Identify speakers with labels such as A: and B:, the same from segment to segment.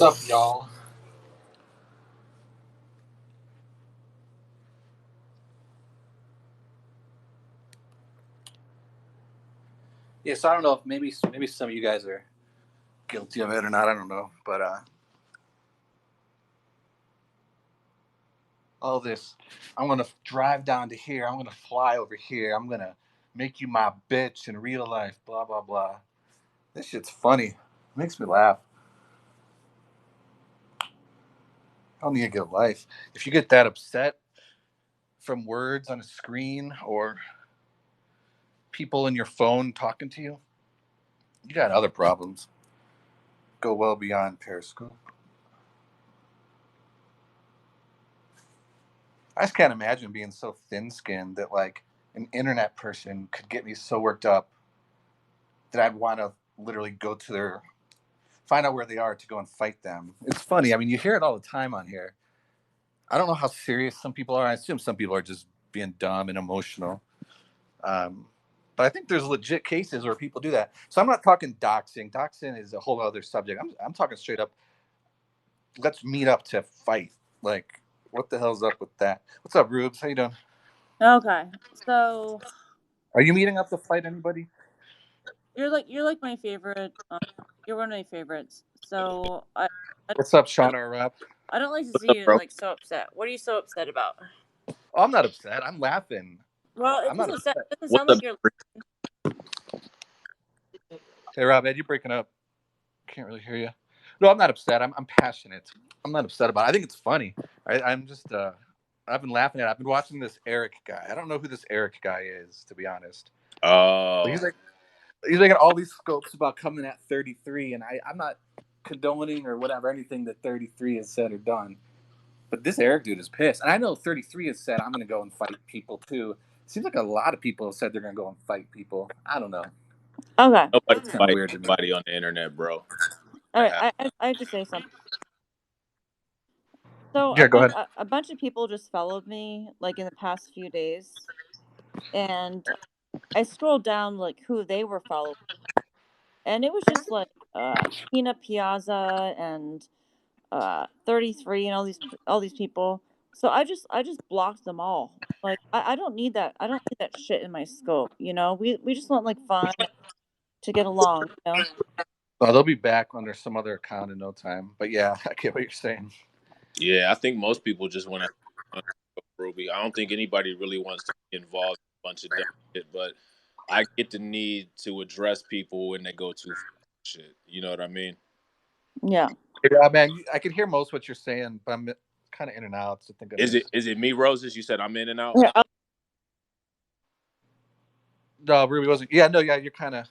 A: up, y'all? Yeah, so I don't know if maybe some of you guys are guilty of it or not. I don't know, but all this, I'm gonna drive down to here. I'm gonna fly over here. I'm gonna make you my bitch in real life. Blah blah blah. This shit's funny. It makes me laugh. I don't need a good life. If you get that upset from words on a screen or people in your phone talking to you, you got other problems. Go well beyond Periscope. I just can't imagine being so thin-skinned that like an internet person could get me so worked up that I'd want to literally go to find out where they are to go and fight them. It's funny. I mean, you hear it all the time on here. I don't know how serious some people are. I assume some people are just being dumb and emotional. Um, but I think there's legit cases where people do that. So I'm not talking doxing. Doxing is a whole other subject. I'm talking straight up. Let's meet up to fight. Like, what the hell's up with that? What's up, Rubes? How you doing?
B: Okay, so
A: Are you meeting up to fight anybody?
B: you're like my favorite. You're one of my favorites. So I
A: What's up, Sean R. Rap?
B: I don't like to
C: What's
B: see
C: up,
B: you
C: bro?
B: like so upset. What are you so upset about?
A: Oh, I'm not upset. I'm laughing.
B: Well,
A: I'm not upset.
B: it doesn't
C: What's
B: sound
C: up?
B: like you're.
A: Hey, Rob, Ed, you breaking up? Can't really hear you. No, I'm not upset. I'm passionate. I'm not upset about it. I think it's funny. I'm just I've been laughing at it. I've been watching this Eric guy. I don't know who this Eric guy is, to be honest. But
C: Oh,
A: he's making all these scopes about coming at 33, and I'm not condoning or whatever anything that 33 has said or done. But this Eric dude is pissed, and I know 33 has said I'm going to go and fight people too. Seems like a lot of people have said they're going to go and fight people. I don't know.
B: Okay,
C: nobody
A: It's kind of
C: fight
A: weird to me.
C: anybody on the internet, bro.
B: all
C: That
B: right.
C: happened.
B: I have to say something. So
A: Yeah, go ahead.
B: a bunch of people just followed me like in the past few days, and I scrolled down like who they were following, and it was just like Tina Piazza and 33 and all these people. So I just blocked them all. Like I don't need that. I don't need that shit in my scope. We just want like fun to get along.
A: Oh, they'll be back under some other account in no time. But yeah, I get what you're saying.
C: Yeah, I think most people just want to Ruby. I don't think anybody really wants to be involved in a bunch of dumb shit, but I get the need to address people when they go too shit. You know what I mean?
B: Yeah.
A: Yeah, man, I can hear most what you're saying, but I'm kind of in and out. So thank
C: Is
A: goodness.
C: it me, Roses? You said I'm in and out.
B: Yeah.
A: No, Ruby wasn't. Yeah, no, yeah, you're kind of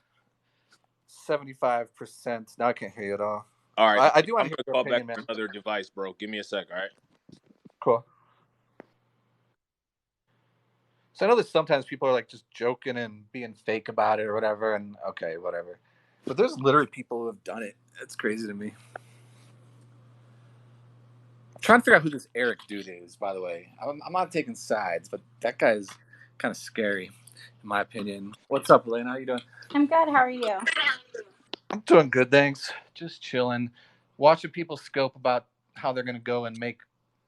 A: 75%. Now I can't hear you at all.
C: All right,
A: I do want
C: I'm
A: to hear
C: gonna
A: your
C: call back
A: opinion, man.
C: another device, bro. Give me a sec. All right.
A: Cool. So I know that sometimes people are like just joking and being fake about it or whatever, and okay, whatever. But there's literally people who have done it. It's crazy to me. I'm trying to figure out who this Eric dude is, by the way. I'm not taking sides, but that guy's kind of scary, in my opinion. What's up, Elena? How you doing?
D: I'm good. How are you?
A: I'm doing good, thanks. Just chilling, watching people scope about how they're gonna go and make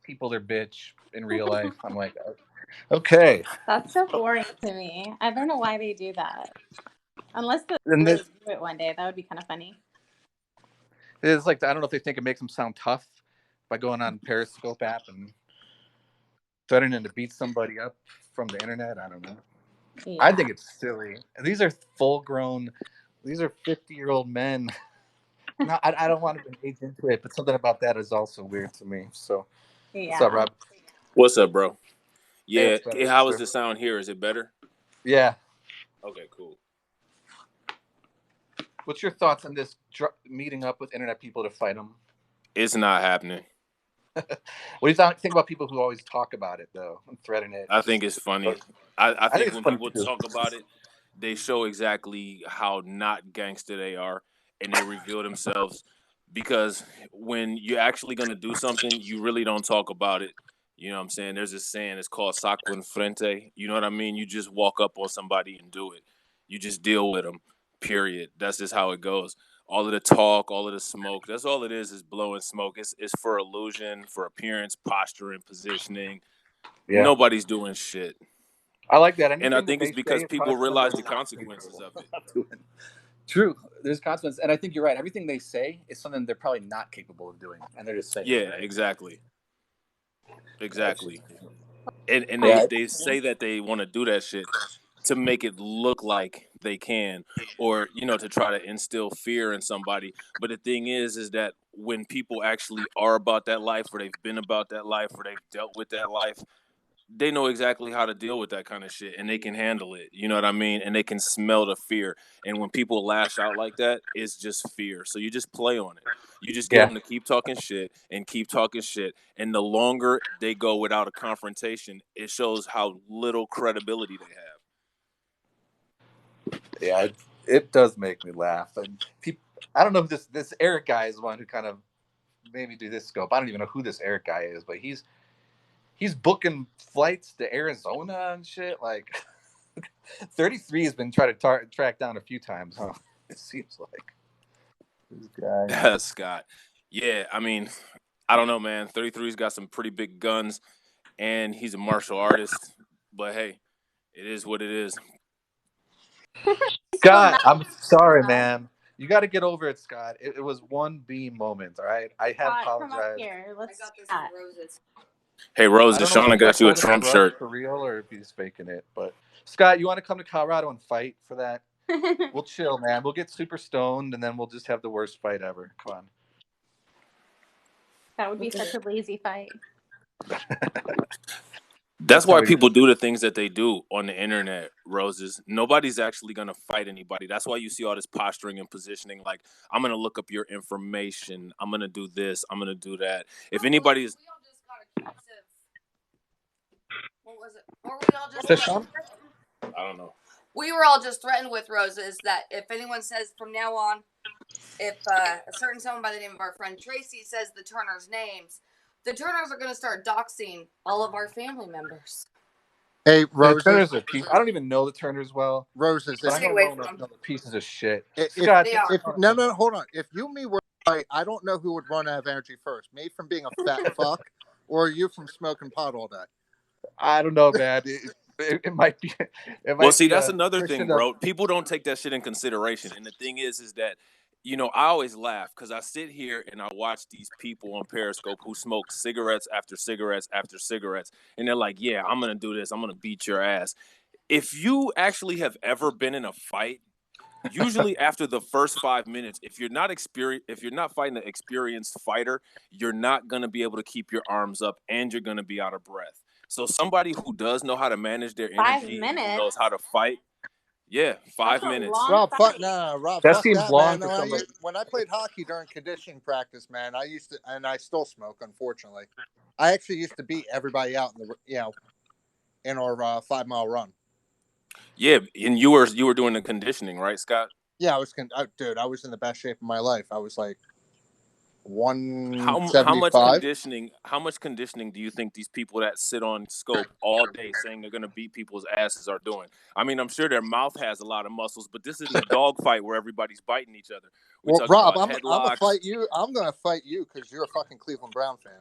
A: people their bitch in real life. I'm like, okay.
D: That's so boring to me. I don't know why they do that. Unless the
A: And
D: really
A: this
D: do it one day, that would be kind of funny.
A: is like, I don't know if they think it makes them sound tough by going on Periscope app and threatening to beat somebody up from the internet. I don't know. I
D: Yeah.
A: think it's silly. These are full grown. These are 50-year-old men. No, I don't want to engage into it, but something about that is also weird to me. So, what's up,
D: Yeah.
A: Rob?
C: What's up, bro?
A: Hey,
C: Yeah.
A: that's better.
C: How is the sound here? Is it better?
A: Yeah.
C: Okay, cool.
A: What's your thoughts on this meeting up with internet people to fight them?
C: It's not happening.
A: What do you think about people who always talk about it though and threaten it?
C: I
A: Just
C: think it's funny. I
A: I think
C: think
A: it's
C: when
A: funny
C: people
A: too.
C: talk about it, they show exactly how not gangster they are, and they reveal themselves. Because when you're actually gonna do something, you really don't talk about it. You know what I'm saying? There's this saying, it's called saco en frente. You know what I mean? You just walk up on somebody and do it. You just deal with them. period. That's just how it goes. All of the talk, all of the smoke, that's all it is blowing smoke. It's for illusion, for appearance, posture, and positioning.
A: Yeah,
C: Nobody's doing shit.
A: I like that.
C: And I
A: Anything that
C: think it's
A: they say
C: because
A: is
C: people
A: probably something
C: realize
A: they're
C: the consequences of it.
A: not doing. True, there's consequences, and I think you're right. Everything they say is something they're probably not capable of doing, and they're just saying
C: Yeah,
A: it, right?
C: exactly.
A: That's,
C: Exactly. And
A: yeah,
C: they say that they want to do that shit to make it look like they can, or to try to instill fear in somebody. But the thing is that when people actually are about that life, or they've been about that life, or they've dealt with that life, they know exactly how to deal with that kind of shit, and they can handle it. You know what I mean? And they can smell the fear. And when people lash out like that, it's just fear. So you just play on it. You just get
A: yeah,
C: them to keep talking shit and keep talking shit. And the longer they go without a confrontation, it shows how little credibility they have.
A: yeah. It does make me laugh, and people. I don't know if this Eric guy is the one who kind of made me do this scope. I don't even know who this Eric guy is, but he's booking flights to Arizona and shit. Like 33 has been trying to track down a few times, huh? It seems like this guy.
C: Scott. Yeah, I mean, I don't know, man. 33's got some pretty big guns, and he's a martial artist. But hey, it is what it is.
A: Scott, I'm sorry, man. You got to get over it, Scott. It was one B moment, all right? I have
D: Scott, come up
A: apologized.
D: here. Let's
B: I got this
D: chat.
B: from Roses.
C: Hey,
A: I
C: Roses,
A: don't know if
C: Shauna
A: he's like
C: got you a
A: holding a
C: Trump
A: grudge
C: shirt.
A: for real or if he's faking it. But Scott, you want to come to Colorado and fight for that? We'll chill, man. We'll get super stoned and then we'll just have the worst fight ever. Come on.
D: That would be such a lazy fight.
C: That's
A: how
C: why
A: we
C: people do the things that they do on the internet, Roses. Nobody's actually going to fight anybody. That's why you see all this posturing and positioning. Like, I'm going to look up your information. I'm going to do this. I'm going to do that. If anybody is...
B: We all just got accused of... What was it? Or we all just...
A: Sean?
C: I don't know.
B: We were all just threatened with Roses that if anyone says from now on, if a certain someone by the name of our friend Tracy says the Turners' names, the Turners are going to start doxing all of our family members.
E: Hey,
A: The
E: Roses.
A: Turners are pieces. I don't even know the Turners well.
E: Roses.
A: But I
B: Stay
A: know
B: away
A: well
B: from
A: enough to
B: them.
A: know the pieces of shit.
E: If,
A: Scott,
B: They are.
E: no, hold on. If you and me were right, I don't know who would run out of energy first. Me from being a fat fuck, or you from smoking pot all day.
A: I don't know, man. It might be. It might
C: Well, see,
A: be
C: that's
A: a
C: another
A: push
C: thing,
A: into-
C: bro. People don't take that shit in consideration. And the thing is that, I always laugh because I sit here and I watch these people on Periscope who smoke cigarettes after cigarettes after cigarettes. And they're like, yeah, I'm going to do this. I'm going to beat your ass. If you actually have ever been in a fight, usually after the first 5 minutes, if you're not fighting an experienced fighter, you're not going to be able to keep your arms up and you're going to be out of breath. So somebody who does know how to manage their
D: 5
C: energy, who
D: minutes?
C: knows how to fight, yeah, 5
D: That's a
C: minutes.
D: long
E: Rob, fuck
D: fight.
E: no, Rob,
A: That
E: fuck
A: seems
E: that,
A: long
E: man.
A: for somebody.
E: When I played hockey during conditioning practice, man, I used to, and I still smoke, unfortunately. I actually used to beat everybody out in the, in our 5 mile run.
C: Yeah, and you were doing the conditioning, right, Scott?
E: Yeah, dude, I was in the best shape of my life. I was like
C: How
E: 175.
C: much conditioning do you think these people that sit on scope all day saying they're gonna beat people's asses are doing? I mean, I'm sure their mouth has a lot of muscles, but this isn't a dog fight where everybody's biting each other. We're
E: Well,
C: talking
E: Rob,
C: about
E: I'm gonna
C: headlocks.
E: fight you. I'm gonna fight you because you're a fucking Cleveland Brown fan.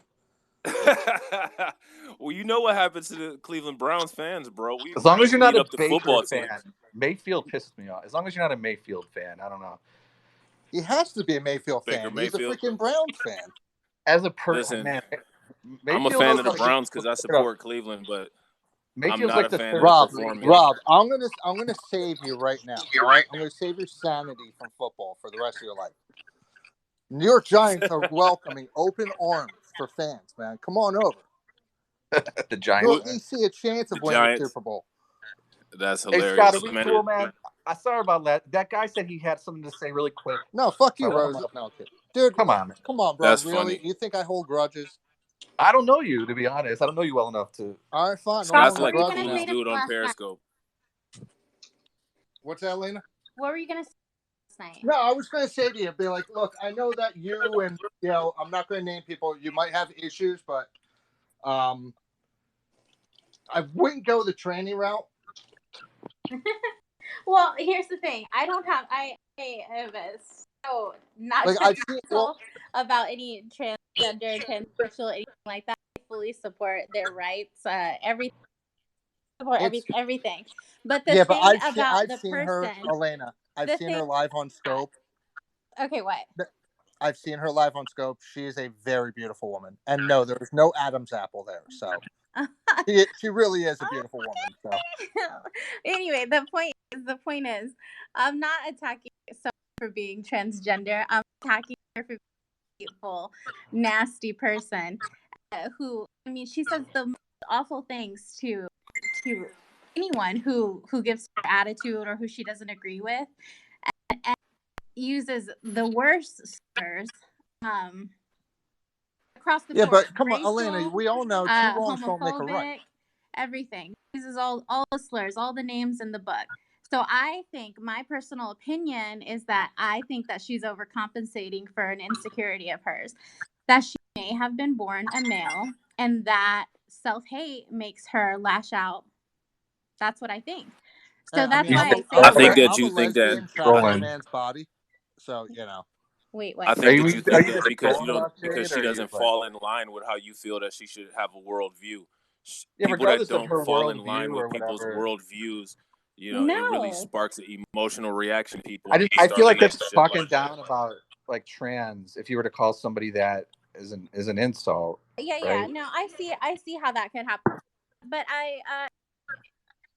C: Well, you know what happens to the Cleveland Browns fans, bro.
A: As long as you're not
C: beat
A: a
C: up the
A: Baker
C: football
A: fan,
C: teams.
A: Mayfield pissed me off. As long as you're not a Mayfield fan, I don't know.
E: He has to be a Mayfield
C: Baker
E: fan. He's a
C: Mayfield.
E: freaking Browns fan.
A: As a
C: Listen,
A: man,
C: I'm a
A: Mayfield
C: fan
A: is
C: of the
A: like
C: Browns because I support Cleveland, but I'm
A: Mayfield's
C: not
A: like
C: a
A: the
C: fan
A: third
C: of the
E: Rob,
C: performance.
E: Rob, I'm gonna save you right now. All right, I'm gonna save your sanity from football for the rest of your life. New York Giants are welcoming open arms for fans, man. Come on over.
A: the Giants.
E: You'll at least see a chance of
C: The
E: winning the
C: Giants.
E: Super Bowl.
C: That's
A: Hey
C: hilarious,
A: Scott, are we cool, man? I sorry about that. That guy said he had something to say really quick.
E: No, fuck you,
A: So I let him
E: Rose.
A: up.
E: No, kid. Dude,
A: Come on, man.
E: come on, bro.
C: That's
E: Really?
C: funny.
E: You think I hold grudges?
A: I don't know you, to be honest. I don't know you well enough to.
E: All right, fine. No
C: Scott's
E: more
C: like the
E: grudges.
C: coolest
E: Now.
C: dude on Periscope.
E: What's that, Lena?
D: What were you gonna say last night?
E: No, I was going to say to you, be like, look, I know that you and I'm not going to name people. You might have issues, but I wouldn't go the tranny route.
D: Well, here's the thing. I am so not
E: Like I've seen. Well,
D: judgmental about any transgender, transsexual, anything like that. I fully support their rights.
E: it's
D: Everything. But the
E: yeah, but
D: thing about
E: I've
D: the
E: seen her,
D: person,
E: Elena. I've
D: the
E: seen
D: thing.
E: her live on Scope.
D: Okay, what?
E: I've seen her live on Scope. She is a very beautiful woman, and no, there was no Adam's apple there. So she really is a beautiful woman. So
D: Anyway, the point is, I'm not attacking someone for being transgender. I'm attacking her for being a hateful, nasty person who, I mean, she says the most awful things to anyone who gives her attitude or who she doesn't agree with, and uses the worst slurs across the
E: yeah,
D: board,
E: but come on, Elena.
D: racial,
E: We all know two wrongs don't make a right.
D: homophobic, everything. Uses all the slurs, all the names in the book. So I think my personal opinion is that I think that she's overcompensating for an insecurity of hers, that she may have been born a male, and that self-hate makes her lash out. That's what I think. So
E: I
D: that's
E: mean,
A: You
D: why
A: think
D: I say
C: I
D: to
C: think
D: her,
C: that
E: I'm a
C: you think that
E: lesbian trapped in a
A: trolling?
E: man's body. So you know.
D: wait,
C: I
D: what?
A: Are
C: think
A: you
C: that you
A: are
C: think
A: you
C: that
A: just trolling about
C: because
A: Jade, or
C: she
A: are you
C: doesn't
A: like?
C: fall in line with how you feel that she should have a worldview.
A: Yeah,
C: People that
A: regardless of
C: don't
A: her
C: fall in line
A: worldview
C: with
A: or
C: people's
A: whatever.
C: worldviews, it really
D: No.
C: sparks an emotional reaction in people,
A: I
C: and
A: just
C: they
A: I
C: start
A: feel
C: a
A: like that's
C: relationship
A: talking
C: like that.
A: down about like trans. If you were to call somebody that is an insult,
D: Yeah.
A: right?
D: No, I see how that could happen. But I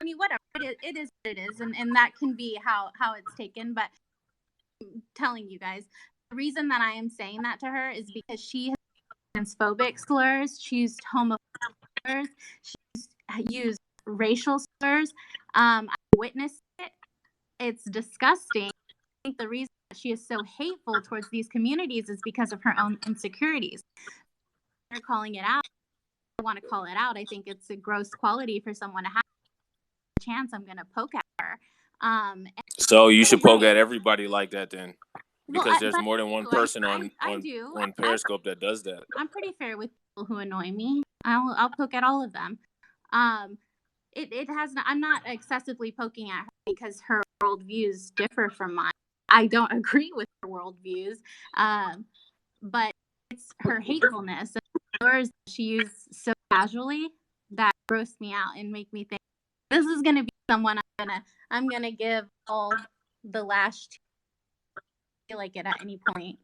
D: mean, whatever. It is what it is, and that can be how it's taken. But I'm telling you guys, the reason that I am saying that to her is because she has transphobic slurs, she used homophobic slurs, she used racial slurs. I witnessed it. It's disgusting. I think the reason that she is so hateful towards these communities is because of her own insecurities. They're calling it out. I want to call it out. I think it's a gross quality for someone to have a chance. I'm going to poke at her. And
C: So you should poke
D: right.
C: at everybody like that then,
D: Well,
C: because there's
D: but
C: more than one person
D: I do.
C: on Periscope that does that.
D: I'm pretty fair with people who annoy me. I'll poke at all of them. Um, it has not, I'm not excessively poking at her because her worldviews differ from mine. I don't agree with her worldviews, but it's her hatefulness and the words that she used so casually that grossed me out and make me think this is gonna be someone I'm gonna give all the lash to. Feel like it at any point.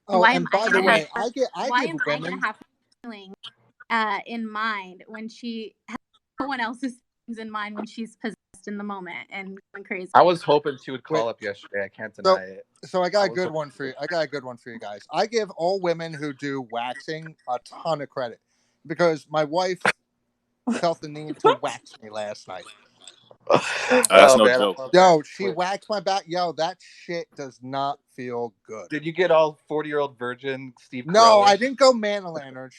E: Oh,
D: Why am
E: and
D: I
E: by the
D: gonna have
E: way, I
D: why
E: give
D: am I gonna
E: women.
D: have feeling in mind when she has no one else's feelings in mind when she's possessed in the moment and going crazy?
A: I was hoping she would
E: Wait,
A: call up yesterday. I can't
E: so
A: deny it.
E: so I got
A: I
E: a
A: was
E: good
A: hoping
E: one for you. I got a good one for you guys. I give all women who do waxing a ton of credit because my wife felt the need to wax me last night.
C: That's
A: Oh
C: no
A: man, I
C: joke.
A: love that.
E: Yo, she
A: Wait,
E: waxed my back. Yo, that shit does not feel good.
A: did you get all 40-year-old virgin Steve
E: No, I
A: Carell-ish?
E: didn't go Manalander.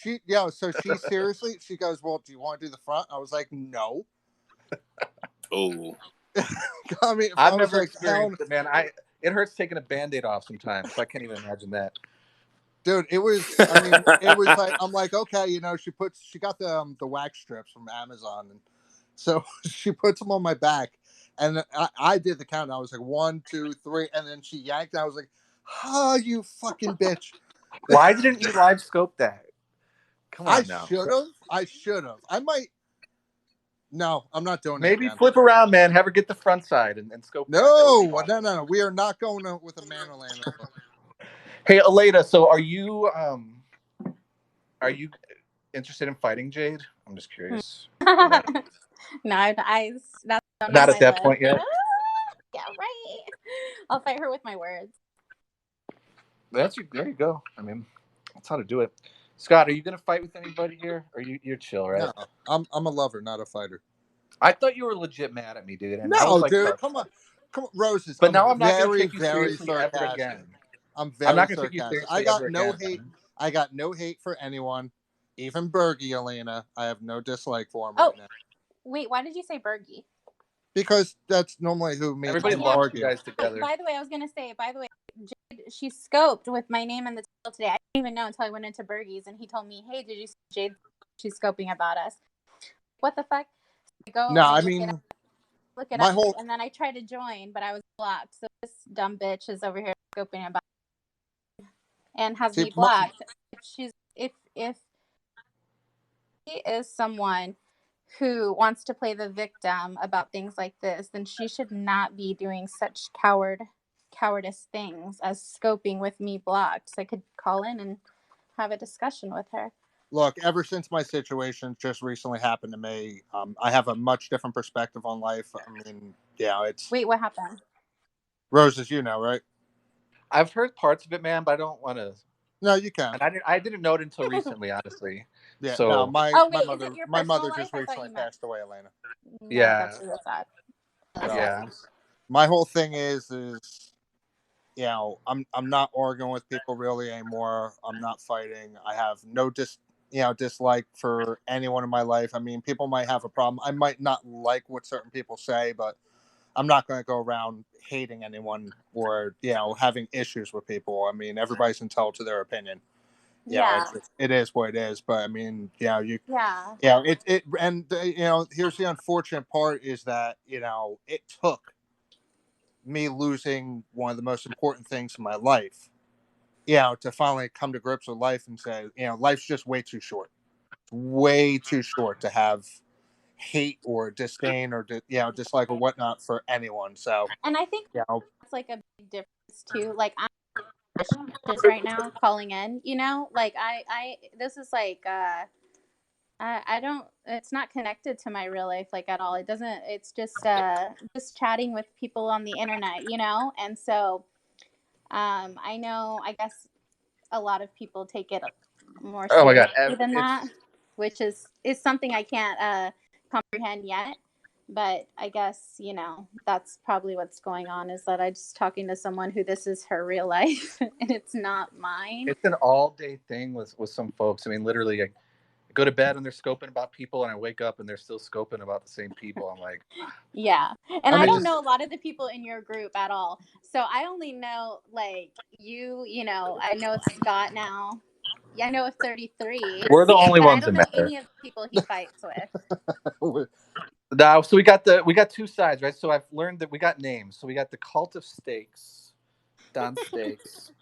E: So she seriously, she goes, well, do you want to do the front? I was like, no.
C: Oh,
E: I mean,
A: I've
E: I was
A: never
E: like, hell,
A: experienced it, man. It hurts taking a Band-Aid off sometimes, so I can't even imagine that.
E: dude, it was. I mean, it was like I'm like, okay, she got the wax strips from Amazon, and so she puts them on my back, and I did the count. I was like 1, 2, 3, and then she yanked. And I was like, oh, you fucking bitch!
A: Why didn't you live scope that? Come
E: I
A: on now.
E: should have. I should have. I might. No, I'm not doing it
A: Maybe
E: again.
A: flip around, man. Have her get the front side and scope that. That would be
E: No,
A: fun.
E: no. We are not going with a Manalander.
A: Hey, Aleda, so are you interested in fighting Jade? I'm just curious.
D: No, that's not
A: Not
D: on
A: at
D: my
A: that
D: list.
A: point yet.
D: Yeah, right. I'll fight her with my words.
A: There you go. I mean, that's how to do it. Scott, are you gonna fight with anybody here? Or you're chill, right?
E: No, I'm a lover, not a fighter.
A: I thought you were legit mad at me, dude, and I was
E: No,
A: like,
E: dude, come on, Roses.
A: but
E: I'm
A: now I'm not gonna
E: very,
A: take you
E: very
A: seriously ever
E: sarcastic.
A: again.
E: I'm
A: I'm
E: very
A: not gonna take you
E: sarcastic. I
A: seriously
E: got
A: ever
E: no
A: again.
E: hate. I got no hate for anyone, even Bergie, Elena. I have no dislike for him
D: Oh,
E: right now
D: wait, why did you say Bergie?
E: because that's normally who me and
A: Everybody
E: him
D: Yeah.
A: loves you
E: argue.
A: guys together.
D: By the way, I was gonna say, Jade, she scoped with my name in the title today. I didn't even know until I went into Bergie's and he told me, hey, did you see Jade? She's scoping about us. What the fuck? I go
E: No,
D: and I
E: I
D: look it up.
E: mean,
D: look it
E: My
D: up,
E: whole
D: and then I tried to join, but I was blocked. So this dumb bitch is over here scoping about and has
E: see,
D: me blocked. If she is someone who wants to play the victim about things like this, then she should not be doing such cowardice things as scoping with me blocked. So I could call in and have a discussion with her.
E: look, ever since my situation just recently happened to me, I have a much different perspective on life. I mean, yeah, it's
D: Wait, what happened?
E: roses, you know, right?
A: I've heard parts of it, man, but I don't want to.
E: No, you can.
A: And I didn't know it until recently, honestly.
E: Yeah, no,
A: So
D: Oh wait, is it your
E: my
D: personal
E: mother
D: life?
E: just
D: I thought
E: recently
D: you meant.
E: passed away, Elena.
D: No,
A: yeah,
D: that's real sad. That's
E: So
A: yeah.
D: sad.
E: my whole thing is you know, I'm not arguing with people really anymore. I'm not fighting. I have no dislike for anyone in my life. I mean, people might have a problem. I might not like what certain people say, but I'm not going to go around hating anyone or having issues with people. I mean, everybody's entitled to their opinion.
D: Yeah,
E: It is what it is. But I mean,
D: yeah,
E: and here's the unfortunate part is that it took me losing one of the most important things in my life, to finally come to grips with life and say, life's just way too short. It's way too short to have hate or disdain or dislike or whatnot for anyone. So,
D: and I think
E: you know,
D: that's like a big difference too. Like I'm just right now calling in. Like I this is like I don't. It's not connected to my real life like at all. It doesn't. It's just chatting with people on the internet. And so I know. I guess a lot of people take it more
A: Oh my God,
D: seriously than that,
A: it's
D: which is something I can't comprehend yet. But I guess that's probably what's going on. Is that I'm just talking to someone who this is her real life and it's not mine.
A: it's an all day thing with some folks. I mean, literally, I go to bed and they're scoping about people, and I wake up and they're still scoping about the same people. I'm like,
D: Yeah. And
E: I
D: I
A: I
D: don't
E: mean,
A: just
D: know a lot of the people in your group at all. So I only know like I know Scott now. Yeah, I know of 33.
A: we're the only
D: But I
A: ones
D: don't
A: that
D: know
A: matter.
D: any of the people he fights with.
A: Now, so we got two sides, right? So I've learned that we got names. So we got the Cult of Steaks, Don Steaks.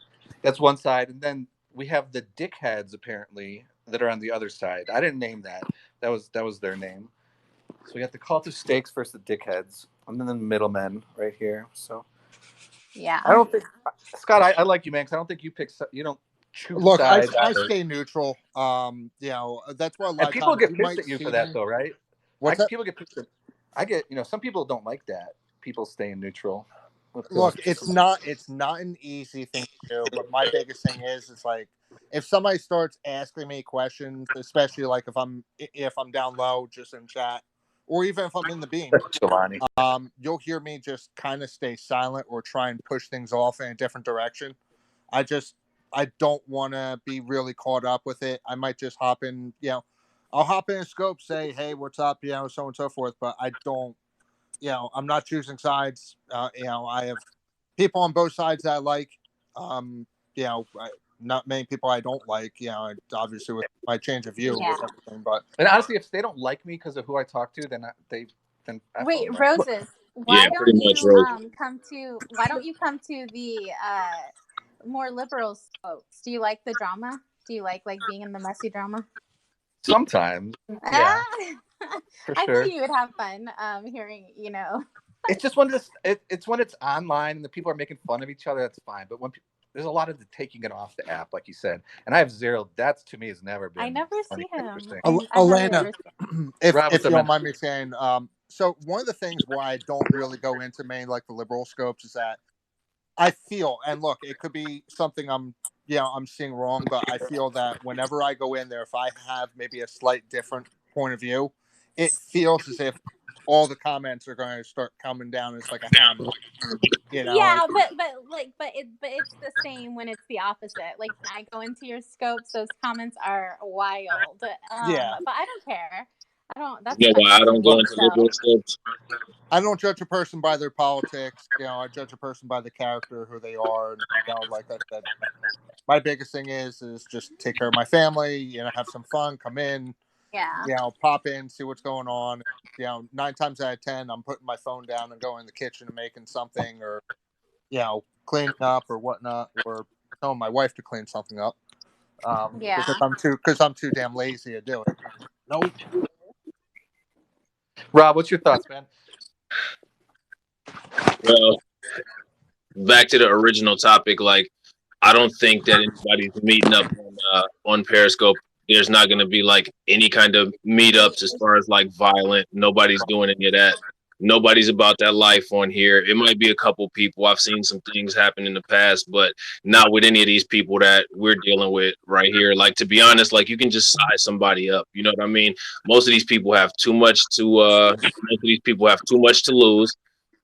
A: That's one side, and then we have the dickheads apparently that are on the other side. I didn't name that. That was their name. So we got the Cult of Steaks versus the dickheads, and then the middlemen right here. So I
D: Yeah.
A: don't think Scott. I like you, man, because I don't think you pick. You don't choose
E: look, I,
A: sides
E: I
A: either.
E: stay neutral. That's why a
A: And
E: lot of
A: people
E: times
A: get
E: you
A: pissed
E: might
A: at you
E: see
A: for that,
E: me.
A: though, right?
E: What's that?
A: People get pissed at. I get. Some people don't like that. People staying neutral.
E: Look, it's not an easy thing to do, but my biggest thing is it's like if somebody starts asking me questions, especially like if I'm down low just in chat, or even if I'm in the beam,
A: Chilani.
E: you'll hear me just kind of stay silent or try and push things off in a different direction. I don't want to be really caught up with it. I might just hop in, I'll hop in a scope, say, hey, what's up, so on and so forth, but I don't, I'm not choosing sides. I have people on both sides that I like. Not many people I don't like. Obviously with my change of view
D: Yeah.
E: with everything. But
A: And honestly, if they don't like me because of who I talk to, then F
D: Wait,
A: them, right?
D: Roses,
C: Yeah,
D: why don't
C: pretty much,
D: you
C: Rose.
D: come to the more liberal scopes? Do you like the drama? Do you like being in the messy drama?
A: Sometimes, yeah,
D: Ah,
A: for
D: I knew
A: sure.
D: you would have fun hearing,
A: It's just when it's when it's online and the people are making fun of each other. That's fine. But when there's a lot of the taking it off the app, like you said, and I have zero. That's to me has never
D: I
A: been
D: never
A: funny
D: see
A: or
D: him.
A: interesting.
D: I hardly
E: Elena,
D: ever see
E: if
A: Rob, what's
E: if
A: up,
E: you don't
A: man?
E: mind me saying, so one of the things why I don't really go into main like the liberal scopes is that I feel, and look, it could be something I'm seeing wrong, but I feel that whenever I go in there, if I have maybe a slight different point of view, it feels as if all the comments are going to start coming down. It's like a hammer,
D: Yeah, but it's the same when it's the opposite. Like when I go into your scopes, those comments are wild.
E: yeah.
D: But I don't care. I don't. That's
C: You know
D: fine.
C: why I don't go
A: Well,
C: into liberal scopes?
E: I don't judge a person by their politics. I judge a person by the character, who they are, and like I said, my biggest thing is just take care of my family. Have some fun. Come in.
D: Yeah.
E: you know, pop in, see what's going on. You know, 9 times out of 10, I'm putting my phone down and going in the kitchen and making something, or you know, cleaning up or whatnot, or telling my wife to clean something up.
D: Yeah.
E: Because I'm too damn lazy to do it. Nope.
A: Rob, what's your thoughts, man?
C: Well, back to the original topic, like I don't think that anybody's meeting up on Periscope. There's not going to be like any kind of meetups as far as like violent. Nobody's doing any of that. Nobody's about that life on here. It might be a couple people. I've seen some things happen in the past, but not with any of these people that we're dealing with right here. Like, to be honest, like you can just size somebody up. You know what I mean? Most of these people have too much to. Most of these people have too much to lose.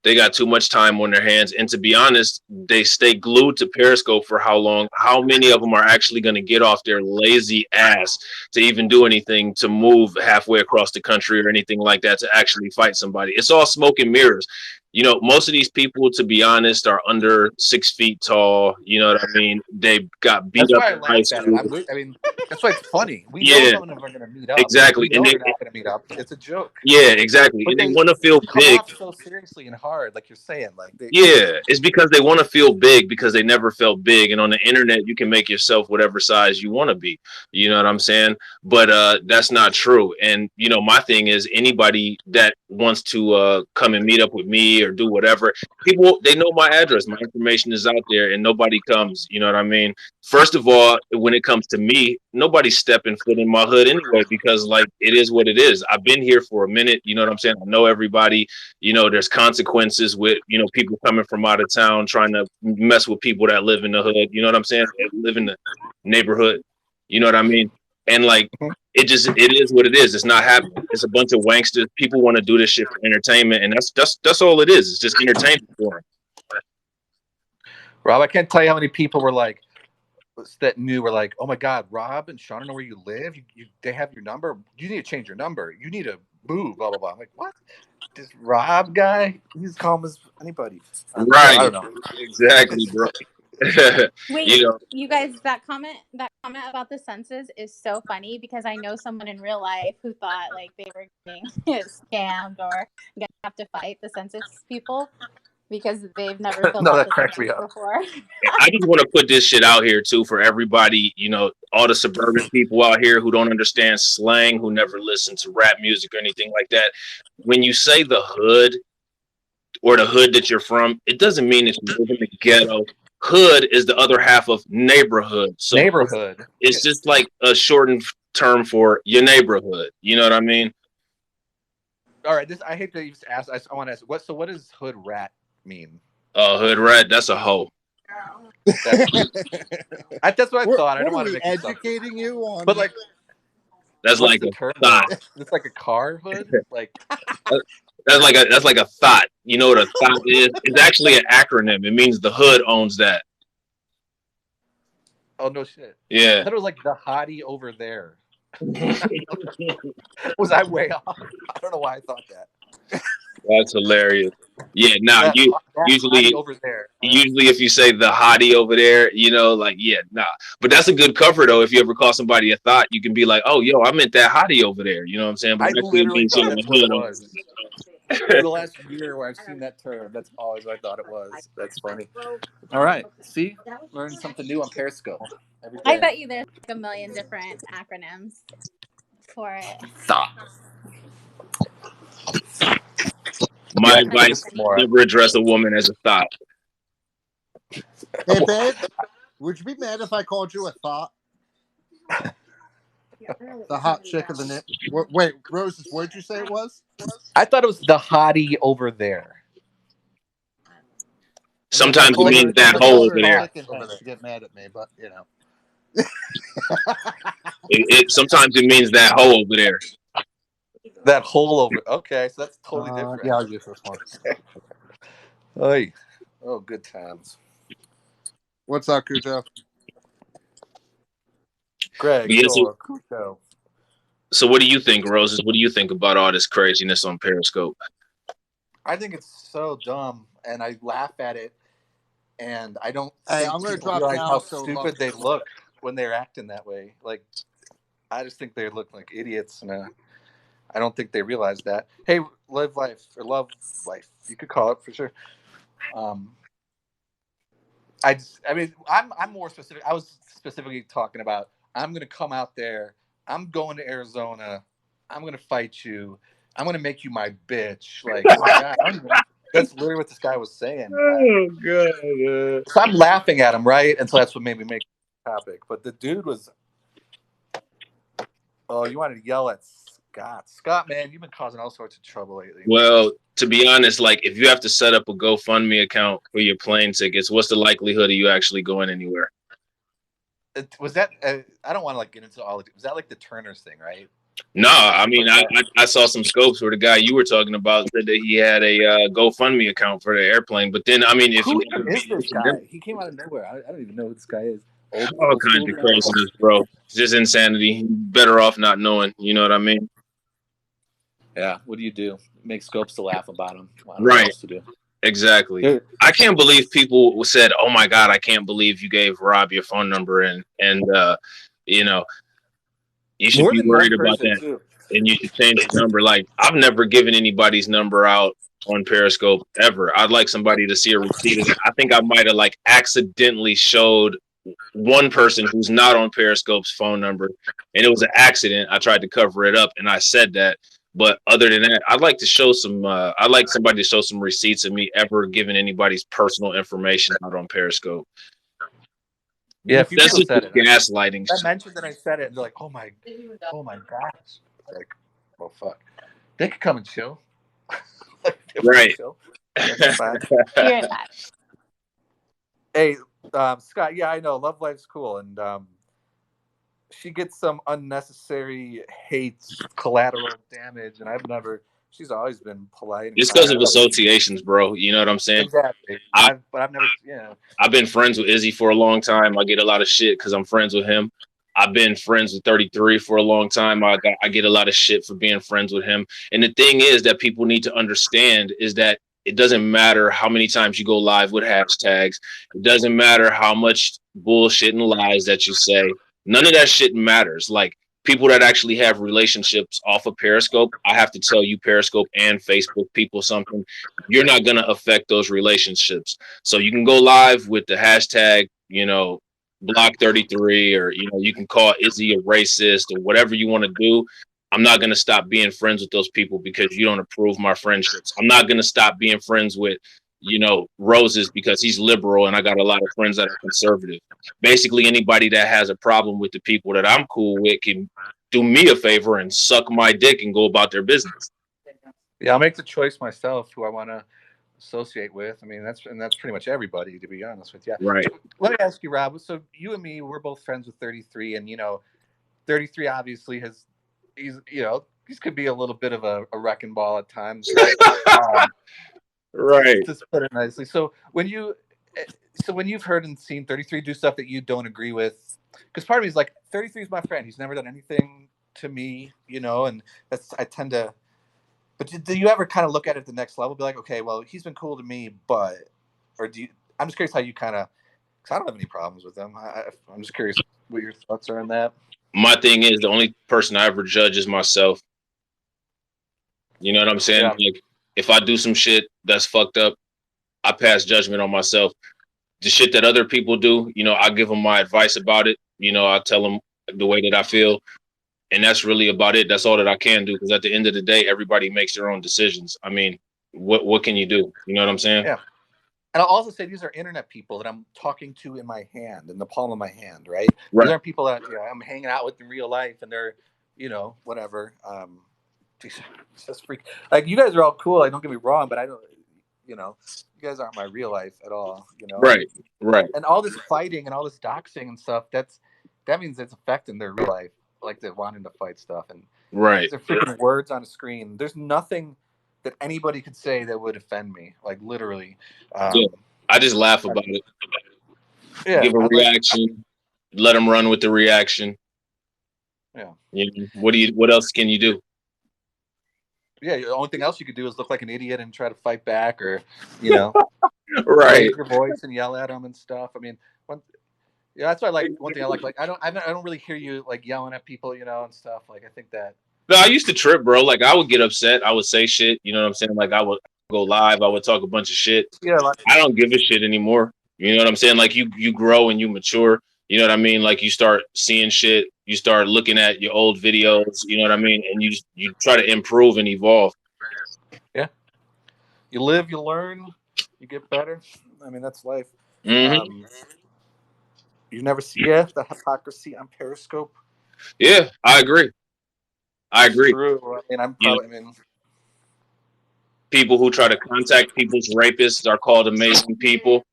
C: They got too much time on their hands. And to be honest, they stay glued to Periscope for how long? How many of them are actually going to get off their lazy ass to even do anything, to move halfway across the country or anything like that, to actually fight somebody? It's all smoke and mirrors. You know, most of these people, to be honest, are under 6 feet tall. You know what I mean? They got beat
A: That's
C: up
A: why I
C: in high
A: laughed at it.
C: school.
A: I mean, that's why it's funny. We know
C: Yeah,
A: none of them are going to meet up. Like,
C: exactly.
A: we know they're not going to meet up. It's a joke.
C: Yeah, exactly.
A: But
C: And they
A: they
C: want to feel
A: come
C: big.
A: off so seriously and hard, like you're saying. Like they,
C: Yeah, it's because they want to feel big because they never felt big. And on the internet, you can make yourself whatever size you want to be. You know what I'm saying? But that's not true. And, you know, my thing is anybody that wants to come and meet up with me or do whatever, people, they know my address. My information is out there and nobody comes. You know what I mean? First of all, when it comes to me, nobody's stepping foot in my hood anyway, because like it is what it is. I've been here for a minute. You know what I'm saying? I know everybody. You know, there's consequences with, you know, people coming from out of town trying to mess with people that live in the hood. You know what I'm saying? That live in the neighborhood. You know what I mean? And like, it is what it is. It's not happening. It's a bunch of wanksters. People want to do this shit for entertainment, and that's all it is. It's just entertainment for them.
A: Rob, I can't tell you how many people were like, that knew were like, oh my God, Rob and Sean know where you live. They have your number. You need to change your number. You need to move. Blah blah blah. I'm like, what? This Rob guy? He's calm as anybody. So I
C: Right.
A: don't know.
C: Exactly, bro.
D: Wait,
C: You know,
D: you guys, that comment about the census is so funny because I know someone in real life who thought like they were getting scammed or gonna have to fight the census people because they've never filled
A: No,
D: out
A: that
D: the
A: cracked me
D: census
A: up.
D: before.
C: I just want to put this shit out here too for everybody, you know, all the suburban people out here who don't understand slang, who never listen to rap music or anything like that. When you say the hood or the hood that you're from, it doesn't mean that you live in the ghetto. Hood is the other half of neighborhood. So
A: Neighborhood.
C: it's just like a shortened term for your neighborhood. You know what I mean?
A: All right. I hate to even ask. I want to ask. What does hood rat mean?
C: Hood rat, that's a hoe.
A: That's what I thought. I don't
E: What are
A: want to
E: we
A: make this up.
E: educating you on?
A: But like,
C: That's
A: what's
C: like
A: the
C: a
A: term?
C: thought.
A: It's like a car hood. Like,
C: That's like a thought. You know what a thought is? It's actually an acronym. It means the hood owns that.
A: oh no shit. I
C: Yeah.
A: thought it was like the hottie over there. Was I way off? I don't know why I thought that.
C: That's hilarious. Yeah, nah,
A: That
C: usually
A: hottie over there.
C: usually if you say the hottie over there, you know, like yeah, nah. But that's a good cover though. If you ever call somebody a thought, you can be like, oh yo, I meant that hottie over there. You know what I'm saying? But
A: I
C: actually it
A: literally
C: means
A: thought
C: yo,
A: that's
C: the
A: what it
C: hood
A: was.
C: owns
A: For the last year where I've seen that term, that's always what I thought it was. That's funny. All right. See? Learn something new on Periscope every
D: I
A: day.
D: bet you there's like a million different acronyms for it.
A: Thought.
C: My
A: Yeah, look
C: advice,
A: at more.
C: never address a woman as a thought.
E: Hey, babe, would you be mad if I called you a thought? The hot chick of the nip. Wait, Roses, what'd you say it was?
A: I thought it was the hottie over there.
C: Sometimes it means that
E: If I
C: hole
E: called
C: over
E: her a
C: there.
E: chicken head, she'd get mad at me, but you know.
C: Sometimes it means that hole over there.
A: That hole over. Okay, so that's totally different.
E: Yeah, I'll use this one.
A: Oy. Oh, good times.
E: What's up, Cujo?
A: Greg,
C: Yeah,
A: or Cujo.
C: So what do you think, Roses? What do you think about all this craziness on Periscope?
A: I think it's so dumb, and I laugh at it, and I don't
E: Hey,
A: think
E: I'm gonna
A: people
E: drop
A: realize
E: down
A: how
E: so
A: stupid they look when they're acting that way. Like, I just think they look like idiots, and I don't think they realize that. Hey, live life or love life, you could call it for sure. Um, I mean, I'm more specific. I was specifically talking about I'm gonna come out there. I'm going to Arizona. I'm gonna fight you. I'm gonna make you my bitch. Like, oh my god, that's literally what this guy was saying.
C: Oh god.
A: So I'm laughing at him, right? And so that's what made me make the topic. But the dude was, oh, you wanted to yell at Scott. Scott, man, you've been causing all sorts of trouble lately.
C: Well, to be honest, like if you have to set up a GoFundMe account for your plane tickets, what's the likelihood of you actually going anywhere?
A: Was that? I don't want to like get into all of it. Was that like the Turner's thing, right?
C: No, I mean I saw some scopes where the guy you were talking about said that he had a GoFundMe account for the airplane. But then I mean, if
A: Who
C: you
A: is this guy? He came out of nowhere. I don't even know who this guy is.
C: all
A: Old
C: kinds
A: school
C: of
A: guy.
C: craziness, bro. It's just insanity. Better off not knowing. You know what I mean?
A: Yeah. What do you do? Make scopes to laugh about him. I don't know what
C: Right.
A: else to do.
C: Exactly.
A: Dude.
C: I can't believe people said, "Oh my god, I can't believe you gave Rob your phone number," and you know, you should
A: More
C: be
A: than one
C: worried about
A: person
C: that,
A: too.
C: and you should change the number. Like I've never given anybody's number out on Periscope ever. I'd like somebody to see a receipt of it. I think I might have like accidentally showed one person who's not on Periscope's phone number, and it was an accident. I tried to cover it up, and I said that. But other than that, I'd like to show some. I'd like somebody to show some receipts of me ever giving anybody's personal information out on Periscope.
A: Yeah, a few
C: That's
A: people
C: just
A: said it.
C: gaslighting.
A: I mentioned that I said it, and they're like, "Oh my gosh!" Like, well, fuck. They could come and chill. Like, they would
C: Right.
A: chill. That's fine.
D: Hear that.
A: Hey, Scott. Yeah, I know. Love Life's cool, and she gets some unnecessary hate, collateral damage, and I've never. She's always been polite. And
C: It's because
A: kind.
C: of associations, bro. You know what I'm saying?
A: Exactly. But I've never. Yeah.
C: I've been friends with Izzy for a long time. I get a lot of shit because I'm friends with him. I've been friends with 33 for a long time. I get a lot of shit for being friends with him. And the thing is that people need to understand is that it doesn't matter how many times you go live with hashtags. It doesn't matter how much bullshit and lies that you say. None of that shit matters. Like people that actually have relationships off of Periscope, I have to tell you, Periscope and Facebook people something. You're not going to affect those relationships. So you can go live with the hashtag, block 33, or, you can call Izzy a racist or whatever you want to do. I'm not going to stop being friends with those people because you don't approve my friendships. I'm not going to stop being friends with, Roses because he's liberal and I got a lot of friends that are conservative. Basically, anybody that has a problem with the people that I'm cool with can do me a favor and suck my dick and go about their business.
A: Yeah, I'll make the choice myself who I want to associate with. I mean, that's pretty much everybody, to be honest with you.
C: Right.
A: So, let me ask you, Rob. So you and me, we're both friends with 33, and 33 obviously he's could be a little bit of a wrecking ball at times, right?
C: Right.
A: Just put it nicely. So when you've heard and seen 33 do stuff that you don't agree with, because part of me is like 33 is my friend. He's never done anything to me, and I tend to. But do you ever kind of look at it at the next level, be like, okay, well, he's been cool to me, or do you? I'm just curious how you kind of, because I don't have any problems with him. I'm just curious what your thoughts are on that.
C: My thing is the only person I ever judge is myself. You know what I'm saying?
A: Yeah.
C: Like, if I do some shit that's fucked up, I pass judgment on myself. The shit that other people do, I give them my advice about it. I tell them the way that I feel. And that's really about it. That's all that I can do. Because at the end of the day, everybody makes their own decisions. I mean, what can you do? You know what I'm saying?
A: Yeah. And I'll also say these are internet people that I'm talking to in my hand, in the palm of my hand, right?
C: Right.
A: These aren't people that I'm hanging out with in real life, and they're, whatever. It's just freak. Like, you guys are all cool. Like, don't get me wrong, but I don't, you guys aren't my real life at all.
C: Right. Right.
A: And all this fighting and all this doxing and stuff, that means it's affecting their real life, like they're wanting to fight stuff. And
C: right.
A: They're freaking words on a screen. There's nothing that anybody could say that would offend me, like literally.
C: Yeah, I just laugh about it.
A: Yeah,
C: give a reaction, let them run with the reaction.
A: Yeah.
C: What else can you do?
A: Yeah, the only thing else you could do is look like an idiot and try to fight back, or
C: right,
A: raise your voice and yell at them and stuff. I mean, Yeah, that's why I like one thing I like I don't really hear you like yelling at people, you know, and stuff. Like I think that
C: No, I used to trip, bro. Like I would get upset. I would say shit. You know what I'm saying? Like I would go live. I would talk a bunch of shit.
A: yeah, like,
C: I don't give a shit anymore. You know what I'm saying? Like you grow and you mature. You know what I mean? Like you start seeing shit. You start looking at your old videos. You know what I mean? And you try to improve and evolve.
A: yeah, you live, you learn, you get better. I mean, that's life.
C: Mm-hmm.
A: You never see the hypocrisy on Periscope.
C: Yeah, I agree. I
A: It's
C: agree.
A: true. I mean,
C: You know,
A: I mean,
C: people who try to contact people's rapists are called amazing people.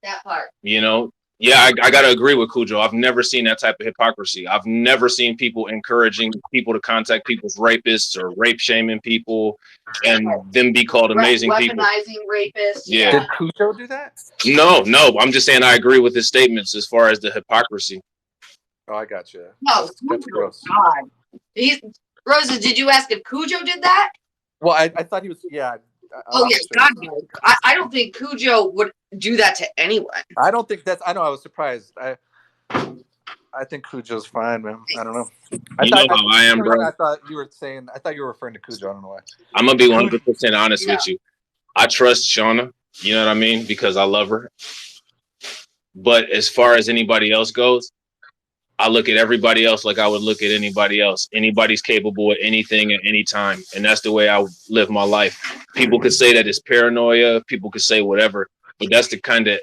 F: That part.
C: You know, yeah, I got to agree with Cujo. I've never seen that type of hypocrisy. I've never seen people encouraging people to contact people's rapists or rape shaming people and them be called amazing people.
F: Weaponizing rapists.
C: Yeah.
A: did Cujo do that?
C: No. I'm just saying I agree with his statements as far as the hypocrisy.
A: Oh, I got you.
F: No,
A: That's gross.
F: God. Roses, did you ask if Cujo did that?
A: Well, I thought he was. Yeah.
F: Oh yeah, God no. I don't think Cujo would do that to anyone.
A: I don't think that's. I know. I was surprised. I think Cujo's fine, man. I don't know.
C: I am, bro.
A: I thought you were saying. I thought you were referring to Cujo. I don't know why.
C: I'm gonna be 100% honest with you. I trust Shauna. You know what I mean? Because I love her. But as far as anybody else goes, I look at everybody else like I would look at anybody else. Anybody's capable of anything at any time. And that's the way I live my life. People could say that it's paranoia. People could say whatever. But that's the kind of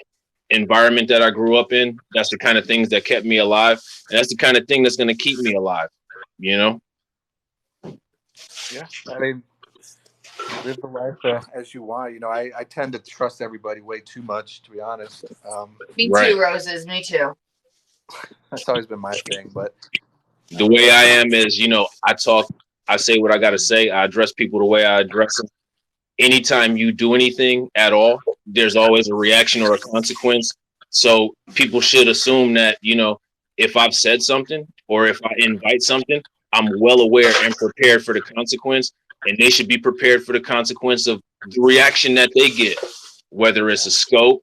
C: environment that I grew up in. That's the kind of things that kept me alive. And that's the kind of thing that's going to keep me alive. You know?
A: Yeah. I mean, live the life as you want. You know, I tend to trust everybody way too much, to be honest.
F: Me too, Roses. Me too.
A: That's always been my thing. But
C: the way I am is, you know, I say what I got to say. I address people the way I address them. Anytime you do anything at all, there's always a reaction or a consequence. So people should assume that, you know, if I've said something or if I invite something, I'm well aware and prepared for the consequence. And they should be prepared for the consequence of the reaction that they get, whether it's a scope,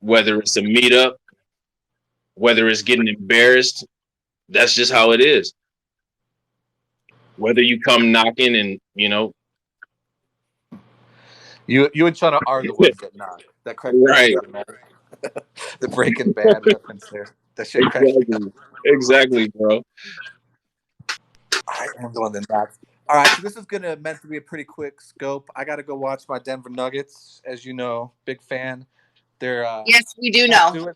C: whether it's a meetup, whether it's getting embarrassed. That's just how it is. Whether you come knocking and, you know.
A: You and Shauna are the ones that knock. That
C: right.
A: The Breaking Bad reference there. That shit
C: exactly, bro.
A: I am the one that knocks. All right, so this is meant to be a pretty quick scope. I got to go watch my Denver Nuggets, as you know, big fan. They're
F: yes, we do know.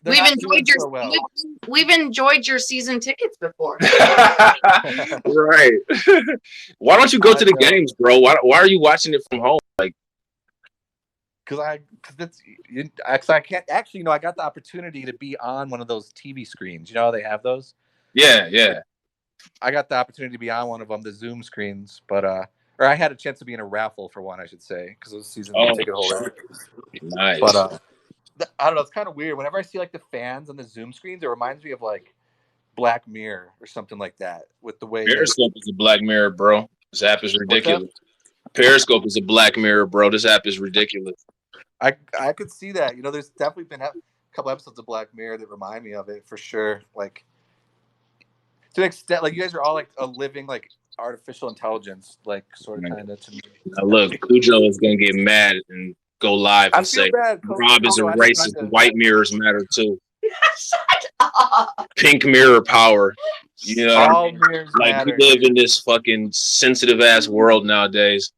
F: We've enjoyed your season tickets before.
C: Right. Why don't you go to the games, bro? Why are you watching it from home? Like,
A: because I can't actually. You know, I got the opportunity to be on one of those TV screens. You know, they have those.
C: Yeah.
A: I got the opportunity to be on one of them, the Zoom screens, but or I had a chance to be in a raffle for one, I should say, because it was season ticket holder.
C: Nice.
A: But I don't know. It's kind of weird. Whenever I see like the fans on the Zoom screens, it reminds me of like Black Mirror or something like that. With the way
C: Periscope is a Black Mirror, bro. This app is ridiculous. Periscope is a Black Mirror, bro. This app is ridiculous.
A: I could see that. You know, there's definitely been a couple episodes of Black Mirror that remind me of it for sure. Like to an extent, like you guys are all like a living like artificial intelligence, like sort of kind of to me.
C: Now look, Cujo is gonna get mad and go live and say Rob is a racist. White mirrors matter too.
F: Shut up.
C: Pink mirror power. You know,
A: all mirrors
C: like
A: matter.
C: We live in this fucking sensitive ass world nowadays.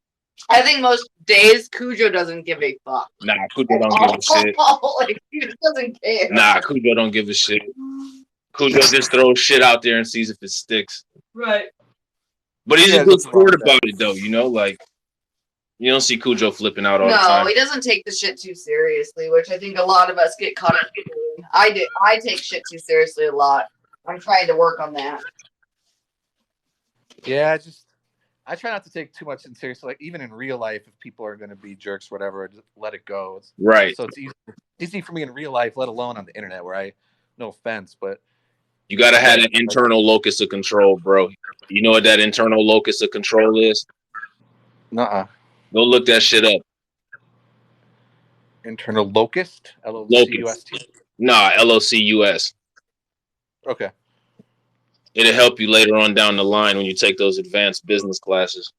F: I think most days Cujo doesn't give a fuck.
C: Nah, Cujo don't give a shit.
F: Like, he doesn't care.
C: Nah, Cujo don't give a shit. Cujo just throws shit out there and sees if it sticks.
F: Right.
C: But he's a good sport about it, though. You know, like you don't see Cujo flipping out all the time.
F: No, he doesn't take the shit too seriously, which I think a lot of us get caught up in. I take shit too seriously a lot. I'm trying to work on that.
A: Yeah, I try not to take too much in seriously. Like even in real life, if people are going to be jerks, whatever, just let it go.
C: Right.
A: So it's easy for me in real life, let alone on the internet, where no offense, but
C: you got to have an internal locus of control, bro. You know what that internal locus of control is?
A: Nuh-uh.
C: Go look that shit up.
A: Internal locust? Locust.
C: Nah, LOCUS.
A: Okay.
C: It'll help you later on down the line when you take those advanced business classes.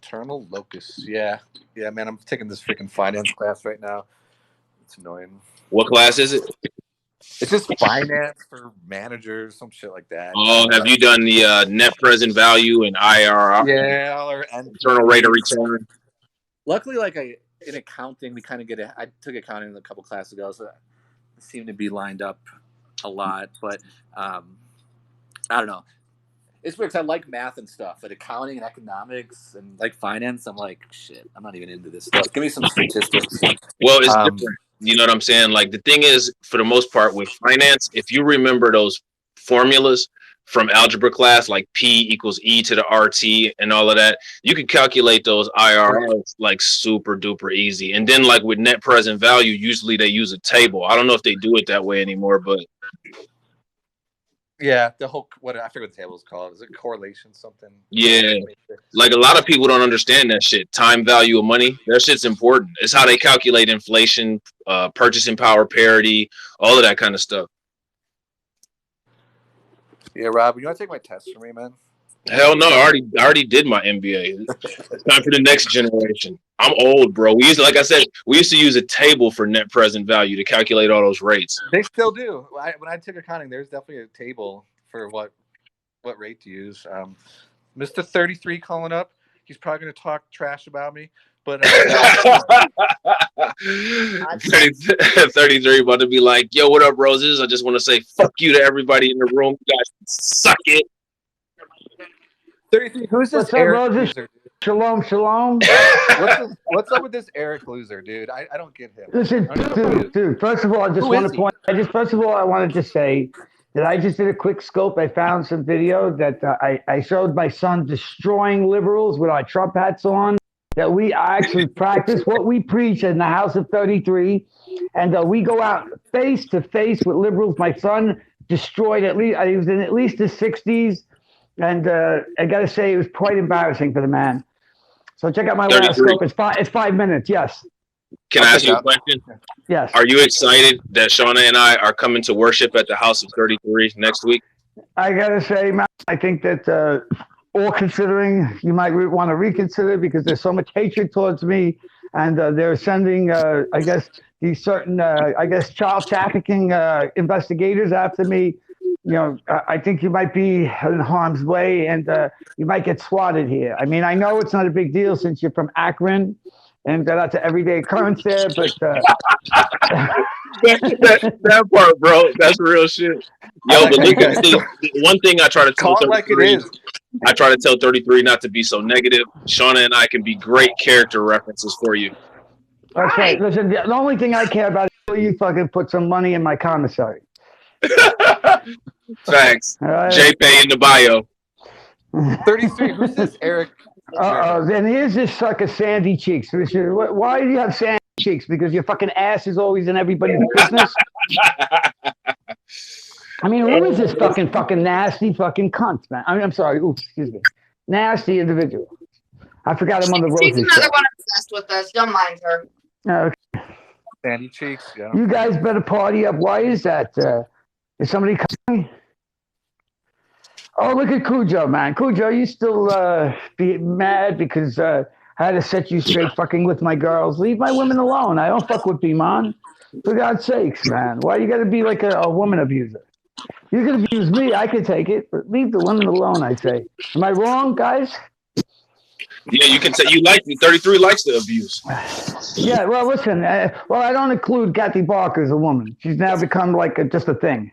A: Internal locus. Yeah. Yeah, man, I'm taking this freaking finance class right now. It's annoying.
C: What class is it?
A: It's just finance for managers, some shit like that.
C: Oh, have you done the net present value and IRR?
A: Yeah, all our
C: internal rate of return.
A: Luckily, like in accounting, we kind of I took accounting a couple classes ago, so it seemed to be lined up a lot. But I don't know. It's weird because I like math and stuff, but accounting and economics and like finance, I'm like, shit, I'm not even into this stuff. Give me some statistics.
C: Well, it's different. You know what I'm saying? Like the thing is, for the most part with finance, if you remember those formulas from algebra class, like P equals E to the RT and all of that, you can calculate those IRRs like super duper easy. And then like with net present value, usually they use a table. I don't know if they do it that way anymore, but
A: yeah, the whole I forget what the table is called. Is it correlation something?
C: Yeah, like a lot of people don't understand that shit. Time value of money, that shit's important. It's how they calculate inflation, purchasing power parity, all of that kind of stuff.
A: Yeah, Rob, you want to take my test for me, man?
C: Hell no, I already did my MBA. It's time for the next generation. I'm old, bro. We used to, like I said, we used to use a table for net present value to calculate all those rates.
A: They still do. When I took accounting, there's definitely a table for what rate to use. Mr. 33 calling up. He's probably going to talk trash about me, but
C: 33 about to be like, yo, what up, Roses? I just want to say fuck you to everybody in the room. You guys suck it.
A: 33, who's this
G: What's
A: Eric
G: up, Roses?
A: loser?
G: Shalom, shalom.
A: What's up with this Eric loser, dude? I don't get him.
G: Listen, dude. First of all, I just want to point. First of all, I wanted to say that I just did a quick scope. I found some video that I showed my son destroying liberals with our Trump hats on. That we actually practice what we preach in the House of 33, and we go out face to face with liberals. My son destroyed at least. He was in at least his 60s. And I got to say, it was quite embarrassing for the man. So check out my last scope. It's 5 minutes. Yes.
C: Can I ask you a question?
G: Yes.
C: Are you excited that Shauna and I are coming to worship at the House of 33 next week?
G: I got to say, man, I think that all considering, you might want to reconsider because there's so much hatred towards me. And they're sending, I guess, these certain, child trafficking investigators after me. You know, I think you might be in harm's way and you might get swatted here. I mean, I know it's not a big deal since you're from Akron and that's an everyday occurrence there, but
C: that part, bro, that's real shit. Yo, but one thing I try to tell 33, I try to tell 33 not to be so negative. Shauna and I can be great character references for you.
G: That's right. Listen, the only thing I care about is you fucking put some money in my commissary.
C: Thanks. Right. JPay in the bio.
A: 33. Who's this Eric?
G: Then here's this sucker Sandy Cheeks. Why do you have Sandy Cheeks? Because your fucking ass is always in everybody's business. I mean, who is this fucking nasty fucking cunt, man? I mean, I'm sorry. Oops, excuse me. Nasty individual. I forgot him on the road.
F: She's another one obsessed with us. Don't mind her.
G: Okay.
A: Sandy Cheeks. Yeah.
G: You guys better party up. Why is that? Is somebody coming? Oh, look at Cujo, man. Cujo, you still be mad because I had to set you straight fucking with my girls. Leave my women alone. I don't fuck with Beamon. For God's sakes, man. Why you got to be like a woman abuser? You can abuse me. I can take it. But leave the women alone, I say. Am I wrong, guys?
C: Yeah, you can say you like me. 33 likes the abuse.
G: Yeah, well, listen. I don't include Kathy Barker as a woman. She's now become like just a thing.